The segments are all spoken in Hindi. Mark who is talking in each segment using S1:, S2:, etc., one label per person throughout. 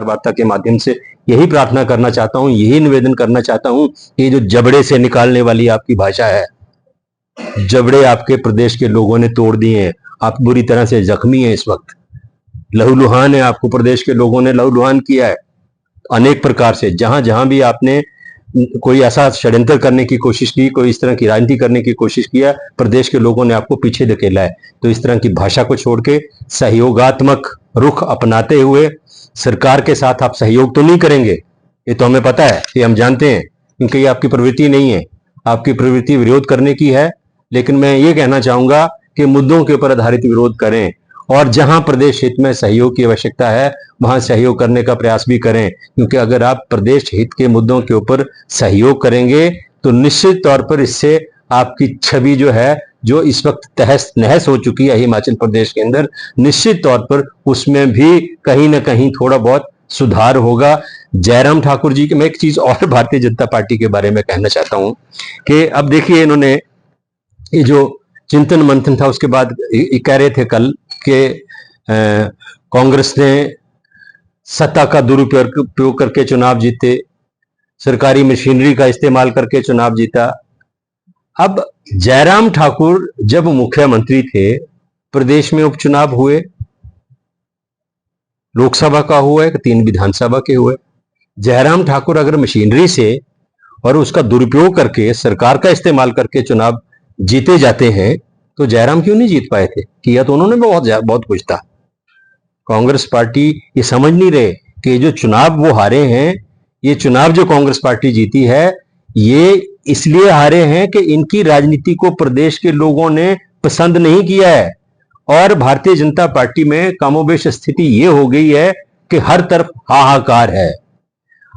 S1: वार्ता के माध्यम से यही प्रार्थना करना चाहता हूं, यही निवेदन करना चाहता हूं कि जो जबड़े से निकालने वाली आपकी भाषा है, जबड़े आपके प्रदेश के लोगों ने तोड़ दिए हैं। आप बुरी तरह से जख्मी हैं इस वक्त, लहूलुहान है, आपको प्रदेश के लोगों ने लहूलुहान किया है अनेक प्रकार से। जहां जहां भी आपने कोई ऐसा षड्यंत्र करने की कोशिश की, कोई इस तरह की राजनीति करने की कोशिश किया, प्रदेश के लोगों ने आपको पीछे धकेला है। तो इस तरह की भाषा को छोड़ के सहयोगात्मक रुख अपनाते हुए सरकार के साथ आप सहयोग तो नहीं करेंगे, ये तो हमें पता है, ये हम जानते हैं, क्योंकि ये आपकी प्रवृत्ति नहीं है। आपकी प्रवृत्ति विरोध करने की है, लेकिन मैं ये कहना चाहूंगा कि मुद्दों के ऊपर आधारित विरोध करें और जहां प्रदेश हित में सहयोग की आवश्यकता है वहां सहयोग करने का प्रयास भी करें। क्योंकि अगर आप प्रदेश हित के मुद्दों के ऊपर सहयोग करेंगे तो निश्चित तौर पर इससे आपकी छवि जो है, जो इस वक्त तहस नहस हो चुकी है हिमाचल प्रदेश के अंदर, निश्चित तौर पर उसमें भी कहीं ना कहीं थोड़ा बहुत सुधार होगा। जयराम ठाकुर जी की मैं एक चीज और भारतीय जनता पार्टी के बारे में कहना चाहता हूं कि अब देखिए, इन्होंने ये जो चिंतन मंथन था उसके बाद कह रहे थे कल कि कांग्रेस ने सत्ता का दुरुपयोग करके चुनाव जीते, सरकारी मशीनरी का इस्तेमाल करके चुनाव जीता। अब जयराम ठाकुर जब मुख्यमंत्री थे, प्रदेश में उपचुनाव हुए, लोकसभा का हुआ, 3 विधानसभा के हुए। जयराम ठाकुर अगर मशीनरी से और उसका दुरुपयोग करके, सरकार का इस्तेमाल करके चुनाव जीते जाते हैं, तो जयराम क्यों नहीं जीत पाए थे? किया तो उन्होंने बहुत कुछ था। कांग्रेस पार्टी ये समझ नहीं रहे कि जो चुनाव वो हारे हैं, ये चुनाव जो कांग्रेस पार्टी जीती है, ये इसलिए हारे हैं कि इनकी राजनीति को प्रदेश के लोगों ने पसंद नहीं किया है। और भारतीय जनता पार्टी में कमोबेश स्थिति ये हो गई है कि हर तरफ हाहाकार है।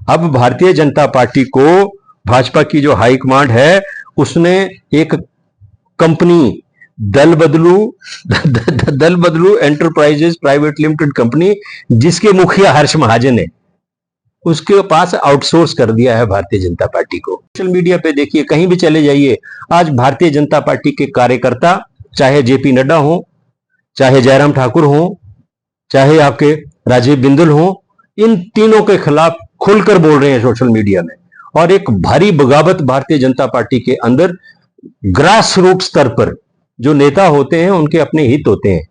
S1: अब भारतीय जनता पार्टी को, भाजपा की जो हाईकमांड है, उसने एक कंपनी दल बदलू एंटरप्राइजेस प्राइवेट लिमिटेड कंपनी, जिसके मुखिया हर्ष महाजन है, उसके पास आउटसोर्स कर दिया है भारतीय जनता पार्टी को। सोशल मीडिया पे देखिए, कहीं भी चले जाइए, आज भारतीय जनता पार्टी के कार्यकर्ता, चाहे जेपी नड्डा हो, चाहे जयराम ठाकुर हो, चाहे आपके राजीव बिंदल हो, इन तीनों के खिलाफ खुलकर बोल रहे हैं सोशल मीडिया में। और एक भारी बगावत भारतीय जनता पार्टी के अंदर ग्रास रूट स्तर पर जो नेता होते हैं, उनके अपने हित होते हैं,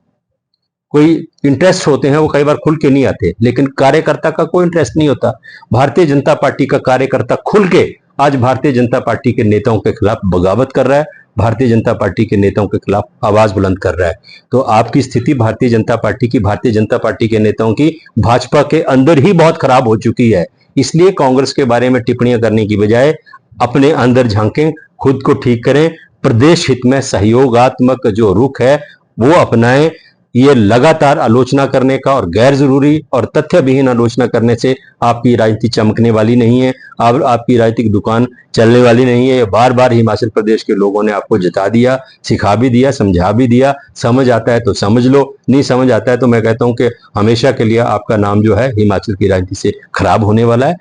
S1: कोई इंटरेस्ट होते हैं, वो कई बार खुल के नहीं आते, लेकिन कार्यकर्ता का कोई इंटरेस्ट नहीं होता। भारतीय जनता पार्टी का कार्यकर्ता खुल के आज भारतीय जनता पार्टी के नेताओं के खिलाफ बगावत कर रहा है, भारतीय जनता पार्टी के नेताओं के खिलाफ आवाज बुलंद कर रहा है। तो आपकी स्थिति भारतीय जनता पार्टी की, भारतीय जनता पार्टी के नेताओं की भाजपा के अंदर ही बहुत खराब हो चुकी है। इसलिए कांग्रेस के बारे में टिप्पणियां करने की बजाय अपने अंदर झांकें, खुद को ठीक करें, प्रदेश हित में सहयोगात्मक जो रुख है वो अपनाएं। ये लगातार आलोचना करने का और गैर जरूरी और तथ्य विहीन आलोचना करने से आपकी राजनीति चमकने वाली नहीं है, आपकी राजनीतिक दुकान चलने वाली नहीं है। बार बार हिमाचल प्रदेश के लोगों ने आपको जता दिया, सिखा भी दिया, समझा भी दिया। समझ आता है तो समझ लो, नहीं समझ आता है तो मैं कहता हूं कि हमेशा के लिए आपका नाम जो है हिमाचल की राजनीति से खराब होने वाला है।